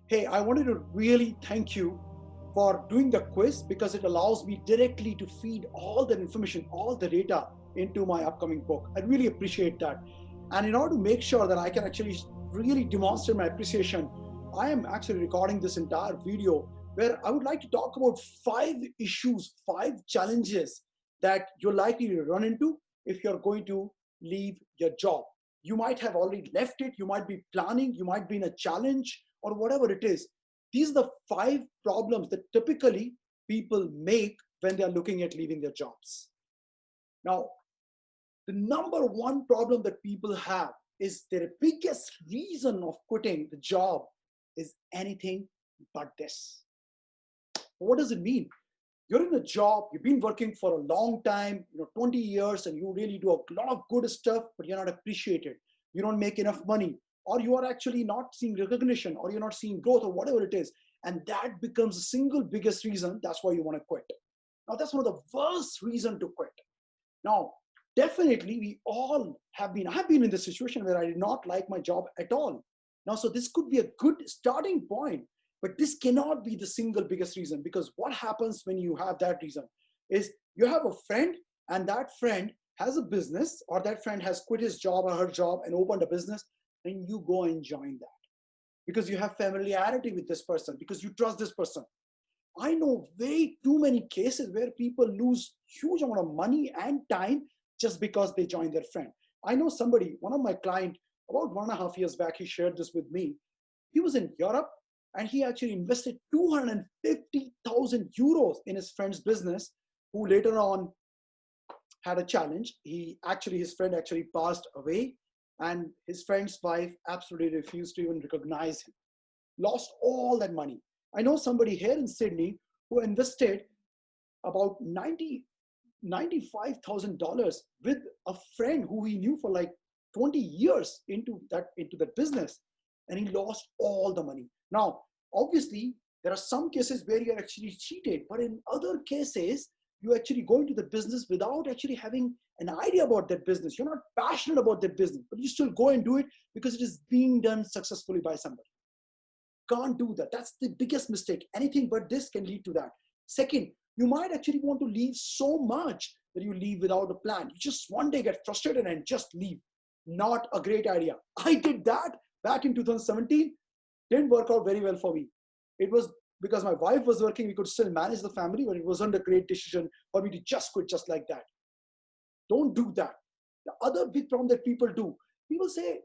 Hey, I wanted to really thank you for doing the quiz because it allows me directly to feed all that information, all the data into my upcoming book. I really appreciate that. And in order to make sure that I can actually really demonstrate my appreciation, I am actually recording this entire video where I would like to talk about 5 issues, 5 challenges that you're likely to run into if you're going to leave your job. You might have already left it, you might be planning, you might be in a challenge, or whatever it is. These are the 5 problems that typically people make when they are looking at leaving their jobs. Now, the number one problem that people have is their biggest reason of quitting the job is anything but this. What does it mean? You're in a job, you've been working for a long time, 20 years, and you really do a lot of good stuff, but you're not appreciated. You don't make enough money, or you are actually not seeing recognition, or you're not seeing growth, or whatever it is. And that becomes the single biggest reason. That's why you want to quit. Now, that's one of the worst reasons to quit. Now, definitely, we all have been, I've been in this situation where I did not like my job at all. Now, so this could be a good starting point, but this cannot be the single biggest reason, because what happens when you have that reason is you have a friend, and that friend has a business, or that friend has quit his job or her job and opened a business, and you go and join that because you have familiarity with this person, because you trust this person. I know way too many cases where people lose huge amount of money and time just because they join their friend. I know somebody, one of my client, about 1.5 years back, he shared this with me. He was in Europe, and he actually invested 250,000 euros in his friend's business, who later on had a challenge. His friend actually passed away, and his friend's wife absolutely refused to even recognize him. Lost all that money. I know somebody here in Sydney who invested about $95,000 with a friend who he knew for like 20 years into that business, and he lost all the money. Now, obviously, there are some cases where you're actually cheated, but in other cases, you actually go into the business without actually having an idea about that business. You're not passionate about that business, but you still go and do it because it is being done successfully by somebody. Can't do that. That's the biggest mistake. Anything but this can lead to that. Second, you might actually want to leave so much that you leave without a plan. You just one day get frustrated and just leave. Not a great idea. I did that back in 2017. Didn't work out very well for me. It was because my wife was working, we could still manage the family, but it wasn't a great decision for me to just quit just like that. Don't do that. The other big problem that people do, people say,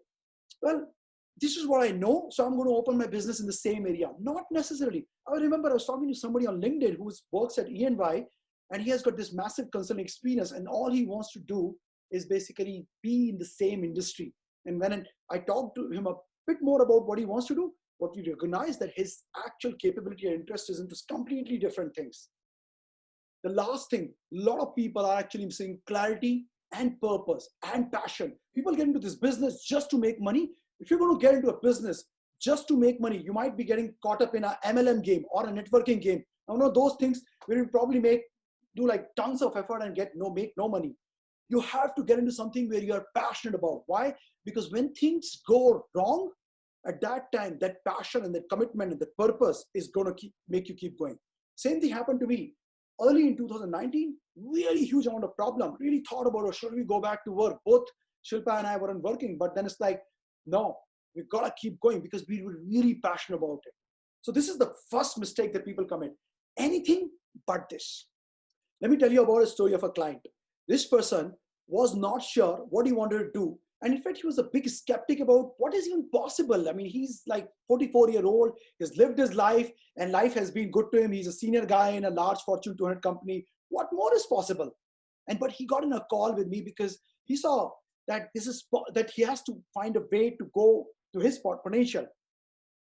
well, this is what I know, so I'm going to open my business in the same area. Not necessarily. I remember I was talking to somebody on LinkedIn who works at E&Y, and he has got this massive consulting experience, and all he wants to do is basically be in the same industry. And when I talked to him a bit more about what he wants to do, what we recognize that his actual capability and interest is into completely different things. The last thing, a lot of people are actually missing clarity and purpose and passion. People get into this business just to make money. If you're going to get into a business just to make money, you might be getting caught up in an MLM game or a networking game. Now, one of those things where you probably do like tons of effort and make no money. You have to get into something where you are passionate about. Why? Because when things go wrong, at that time, that passion and that commitment and that purpose is going to make you keep going. Same thing happened to me early in 2019. Really huge amount of problem. Really thought about, should we go back to work? Both Shilpa and I weren't working, but then it's like, no, we've got to keep going because we were really passionate about it. So this is the first mistake that people commit. Anything but this. Let me tell you about a story of a client. This person was not sure what he wanted to do. And in fact, he was a big skeptic about what is even possible. I mean, he's like 44-year-old, he's lived his life, and life has been good to him. He's a senior guy in a large Fortune 200 company. What more is possible? But he got in a call with me because he saw that that he has to find a way to go to his potential.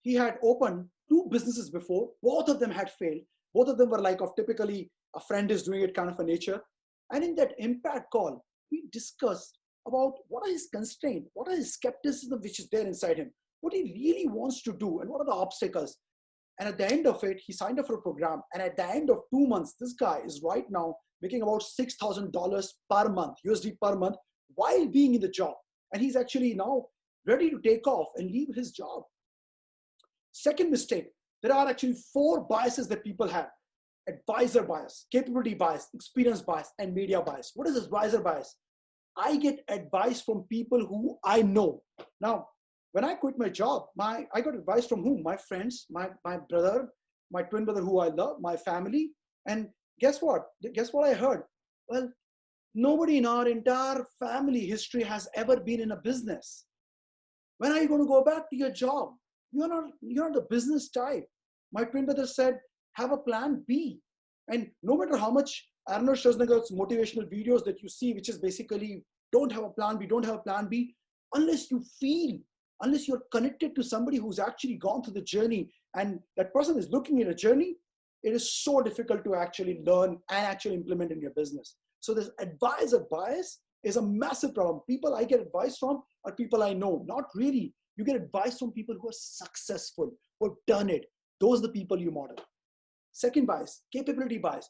He had opened 2 businesses before. Both of them had failed. Both of them were like of typically a friend is doing it kind of a nature. And in that impact call, we discussed about what are his constraints, what are his skepticism which is there inside him, what he really wants to do, and what are the obstacles. And at the end of it, he signed up for a program. And at the end of 2 months, this guy is right now making about $6,000 per month, USD per month, while being in the job. And he's actually now ready to take off and leave his job. Second mistake, there are actually 4 biases that people have: advisor bias, capability bias, experience bias, and media bias. What is this advisor bias? I get advice from people who I know. Now, when I quit my job, I got advice from whom? My friends, my brother, my twin brother who I love, my family. And guess what? Guess what I heard? Well, nobody in our entire family history has ever been in a business. When are you going to go back to your job? You're not the business type. My twin brother said, have a plan B. And no matter how much Arnold Schwarzenegger's motivational videos that you see, which is basically don't have a plan B, don't have a plan B, unless you feel, unless you're connected to somebody who's actually gone through the journey and that person is looking at a journey, it is so difficult to actually learn and actually implement in your business. So this advisor bias is a massive problem. People I get advice from are people I know. Not really. You get advice from people who are successful, who have done it. Those are the people you model. Second bias, capability bias.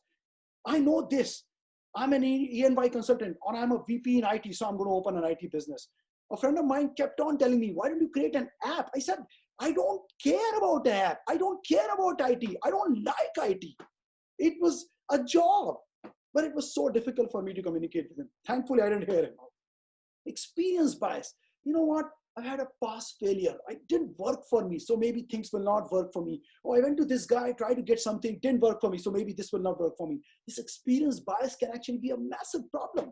I know this. I'm an E&Y consultant or I'm a VP in IT, so I'm going to open an IT business. A friend of mine kept on telling me, why don't you create an app? I said, I don't care about the app. I don't care about IT. I don't like IT. It was a job, but it was so difficult for me to communicate with him. Thankfully, I didn't hear him out. Experience bias. You know what? I had a past failure. It didn't work for me, so maybe things will not work for me. Oh, I went to this guy, tried to get something, didn't work for me, so maybe this will not work for me. This experience bias can actually be a massive problem.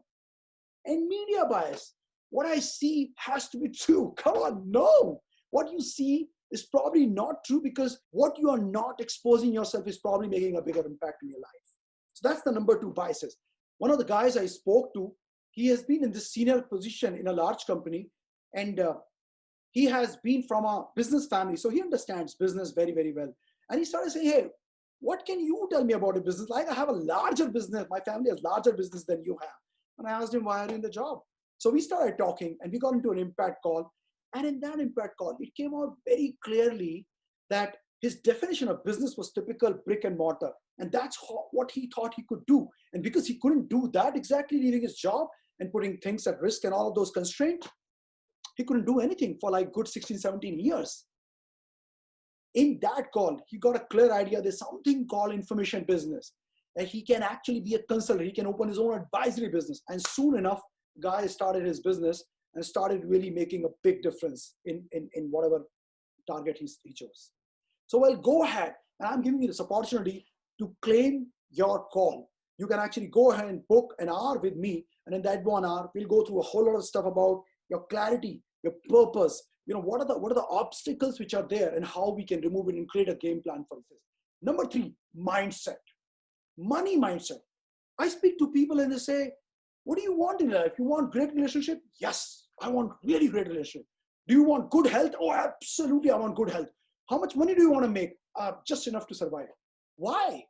And media bias. What I see has to be true. Come on, no. What you see is probably not true because what you are not exposing yourself is probably making a bigger impact in your life. So that's the number 2 biases. One of the guys I spoke to, he has been in this senior position in a large company, and he has been from a business family, so he understands business very, very well. And he started saying, hey, what can you tell me about a business? Like, I have a larger business. My family has larger business than you have. And I asked him, why are you in the job? So we started talking and we got into an impact call. And in that impact call, it came out very clearly that his definition of business was typical brick and mortar. And that's what he thought he could do. And because he couldn't do that exactly, leaving his job and putting things at risk and all of those constraints, he couldn't do anything for like good 16, 17 years. In that call, he got a clear idea. There's something called information business, that he can actually be a consultant. He can open his own advisory business. And soon enough, guy started his business and started really making a big difference in whatever target he chose. So I'll go ahead, and I'm giving you this opportunity to claim your call. You can actually go ahead and book an hour with me. And in that 1 hour, we'll go through a whole lot of stuff about your clarity, your purpose, what are the obstacles which are there and how we can remove it and create a game plan for this. Number 3, mindset, money mindset. I speak to people and they say, what do you want in life? You want great relationship? Yes, I want really great relationship. Do you want good health? Oh, absolutely, I want good health. How much money do you want to make? Just enough to survive. Why?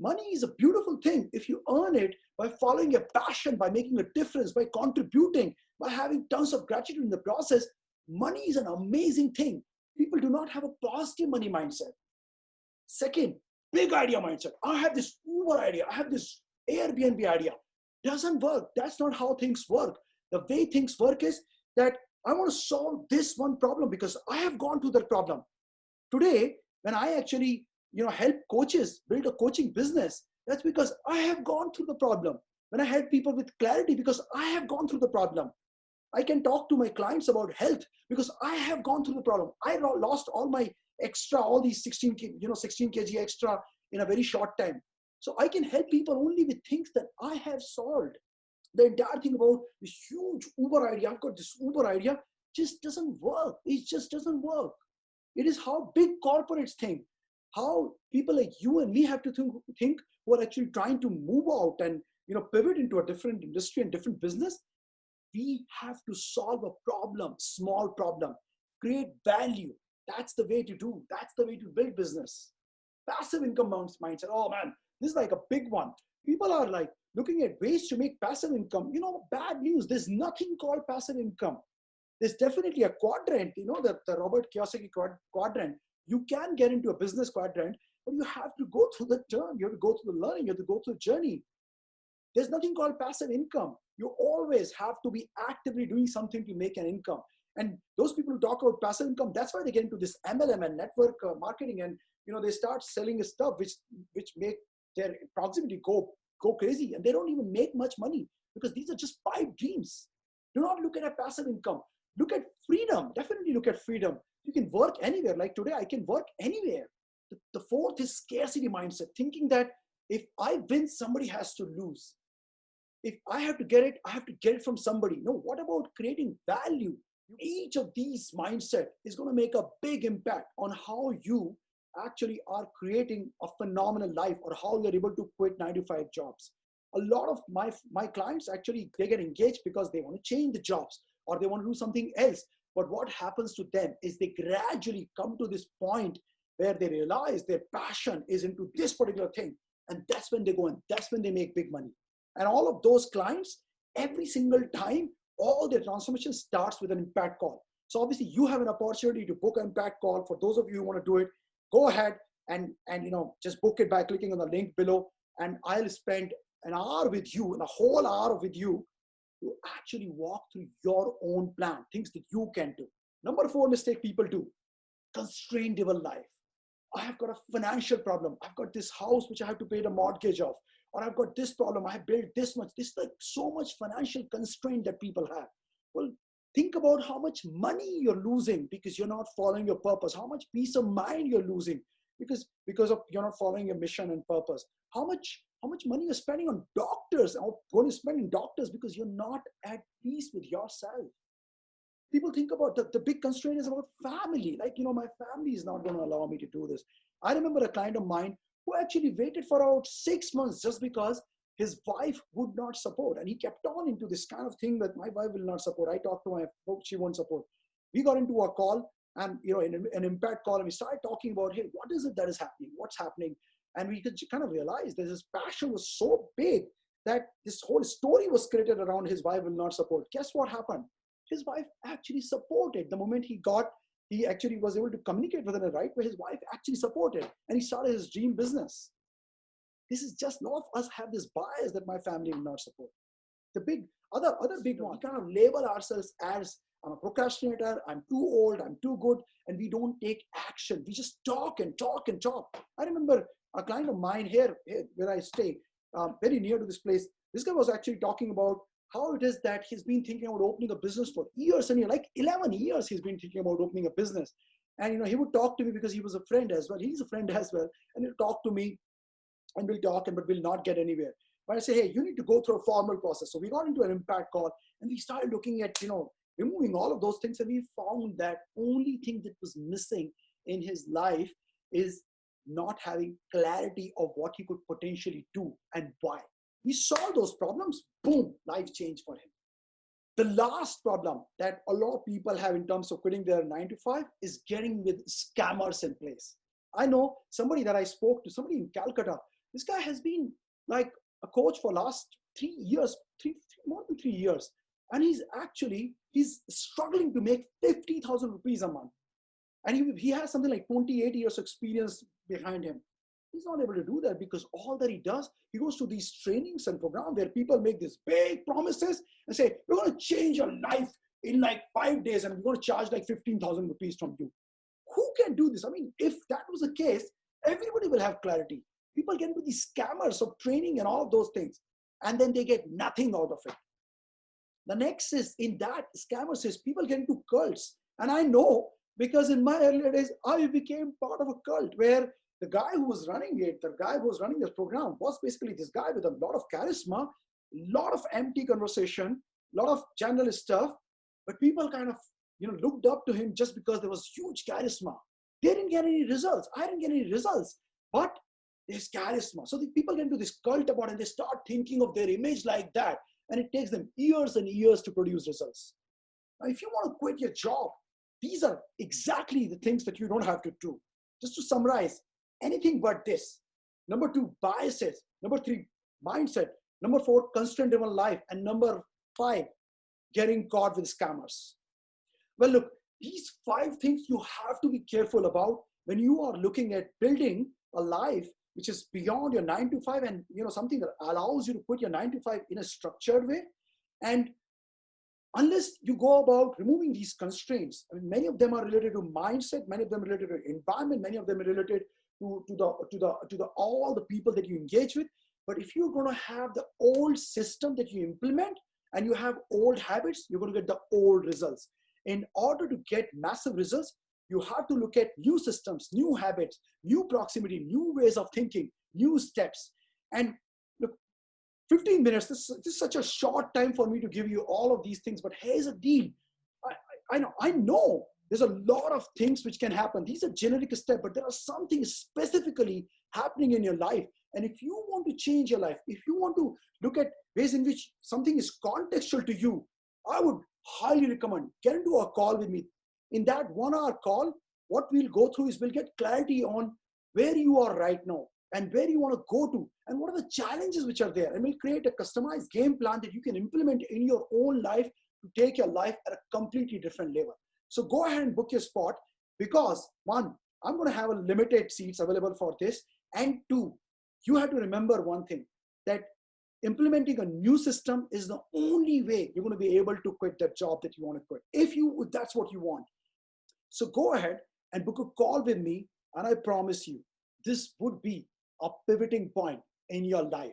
Money is a beautiful thing if you earn it by following your passion, by making a difference, by contributing, by having tons of gratitude in the process. Money is an amazing thing. People do not have a positive money mindset. Second, big idea mindset. I have this Uber idea. I have this Airbnb idea. Doesn't work. That's not how things work. The way things work is that I want to solve this one problem because I have gone through that problem. Today, when I actually help coaches build a coaching business, that's because I have gone through the problem. When I help people with clarity, because I have gone through the problem. I can talk to my clients about health because I have gone through the problem. I lost all my extra, all these 16 kg extra in a very short time. So I can help people only with things that I have solved. The entire thing about this huge Uber idea, I've got this Uber idea, just doesn't work. It just doesn't work. It is how big corporates think, how people like you and me have to think who are actually trying to move out and pivot into a different industry and different business. We have to solve a problem, small problem, create value. That's the way to do. That's the way to build business. Passive income mindset. Oh man, this is like a big one. People are like looking at ways to make passive income. Bad news. There's nothing called passive income. There's definitely a quadrant, the Robert Kiyosaki quadrant. You can get into a business quadrant, but you have to go through the turn. You have to go through the learning. You have to go through the journey. There's nothing called passive income. You always have to be actively doing something to make an income. And those people who talk about passive income, that's why they get into this MLM and network marketing, and they start selling stuff which make their proximity go crazy, and they don't even make much money because these are just pipe dreams. Do not look at a passive income. Look at freedom. Definitely look at freedom. You can work anywhere. Like today, I can work anywhere. The fourth is scarcity mindset, thinking that if I win, somebody has to lose. If I have to get it, I have to get it from somebody. No, what about creating value? Each of these mindset is going to make a big impact on how you actually are creating a phenomenal life, or how you're able to quit 9 to 5 jobs. A lot of my clients, actually, they get engaged because they want to change the jobs or they want to do something else. But what happens to them is they gradually come to this point where they realize their passion is into this particular thing. And that's when they go, and that's when they make big money. And all of those clients, every single time, all their transformation starts with an impact call. So obviously you have an opportunity to book an impact call. For those of you who want to do it, go ahead and just book it by clicking on the link below. And I'll spend an hour with you, and a whole hour with you, to actually walk through your own plan, things that you can do. Number 4 mistake people do: constraint-driven life. I have got a financial problem. I've got this house which I have to pay the mortgage of, or I've got this problem. I have built this much. This is like so much financial constraint that people have. Well, think about how much money you're losing because you're not following your purpose. How much peace of mind you're losing because of you're not following your mission and purpose. How much money you're spending on doctors, or going to spend in doctors because you're not at peace with yourself. People think about the big constraint is about family. Like, my family is not going to allow me to do this. I remember a client of mine who actually waited for about 6 months just because his wife would not support. And he kept on into this kind of thing that my wife will not support. I talked to my folks, she won't support. We got into a call, and in an impact call, and we started talking about, hey, what is it that is happening? What's happening? And we could kind of realize that his passion was so big that this whole story was created around his wife will not support. Guess what happened? His wife actually supported. The moment he actually was able to communicate with her in the right way, his wife actually supported, and he started his dream business. This is just, a lot of us have this bias that my family will not support. The big other big one, we kind of label ourselves as, I'm a procrastinator, I'm too old, I'm too good, and we don't take action. We just talk and talk and talk. I remember a client of mine here where I stay, very near to this place. This guy was actually talking about how it is that he's been thinking about opening a business for years and years, like 11 years he's been thinking about opening a business. And he would talk to me because he was a friend as well. He's a friend as well. And he'll talk to me and we'll talk, but we'll not get anywhere. But I say, hey, you need to go through a formal process. So we got into an impact call, and we started looking at, removing all of those things. And we found that only thing that was missing in his life is not having clarity of what he could potentially do and why. We solved those problems, boom, life changed for him. The last problem that a lot of people have in terms of quitting their 9 to 5 is getting with scammers in place. I know somebody that I spoke to, somebody in Calcutta. This guy has been like a coach for last 3 years, more than 3 years. And he's struggling to make 50,000 rupees a month. And he has something like 28 years experience behind him. He's not able to do that because all that he does, he goes to these trainings and programs where people make these big promises and say, we're going to change your life in like 5 days and we're going to charge like 15,000 rupees from you. Who can do this? I mean, if that was the case, everybody will have clarity. People get into these scammers of training and all of those things, and then they get nothing out of it. The next is, in that scammer says, people get into cults. And I know because in my earlier days, I became part of a cult where the guy who was running it, the guy who was running this program was basically this guy with a lot of charisma, a lot of empty conversation, a lot of general stuff, but people kind of, looked up to him just because there was huge charisma. They didn't get any results. I didn't get any results, but there's charisma. So the people get into this cult about it and they start thinking of their image like that. And it takes them years and years to produce results. Now, if you want to quit your job, these are exactly the things that you don't have to do. Just to summarize, anything but this. Number 2, biases. Number 3, mindset. Number 4, constraint-driven life. And number 5, getting caught with scammers. Well, look, these 5 things you have to be careful about when you are looking at building a life which is beyond your 9 to 5 and something that allows you to put your 9 to 5 in a structured way. And unless you go about removing these constraints. I mean, many of them are related to mindset, many of them related to environment, many of them are related to the all the people that you engage with. But if you're going to have the old system that you implement and you have old habits, you're going to get the old results. In order to get massive results, you have to look at new systems, new habits, new proximity, new ways of thinking, new steps. And look, 15 minutes, this is such a short time for me to give you all of these things, but here's a deal. I know there's a lot of things which can happen. These are generic steps, but there are something specifically happening in your life. And if you want to change your life, if you want to look at ways in which something is contextual to you, I would highly recommend get into a call with me. In that 1 hour call, what we'll go through is we'll get clarity on where you are right now and where you want to go to and what are the challenges which are there. And we'll create a customized game plan that you can implement in your own life to take your life at a completely different level. So go ahead and book your spot, because one, I'm going to have a limited seats available for this. And two, you have to remember one thing, that implementing a new system is the only way you're going to be able to quit that job that you want to quit. If that's what you want. So go ahead and book a call with me. And I promise you, this would be a pivoting point in your life.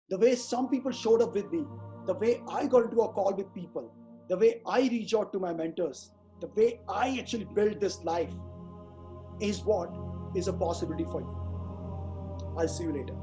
The way some people showed up with me, the way I got into a call with people, the way I reach out to my mentors, the way I actually build this life is what is a possibility for you. I'll see you later.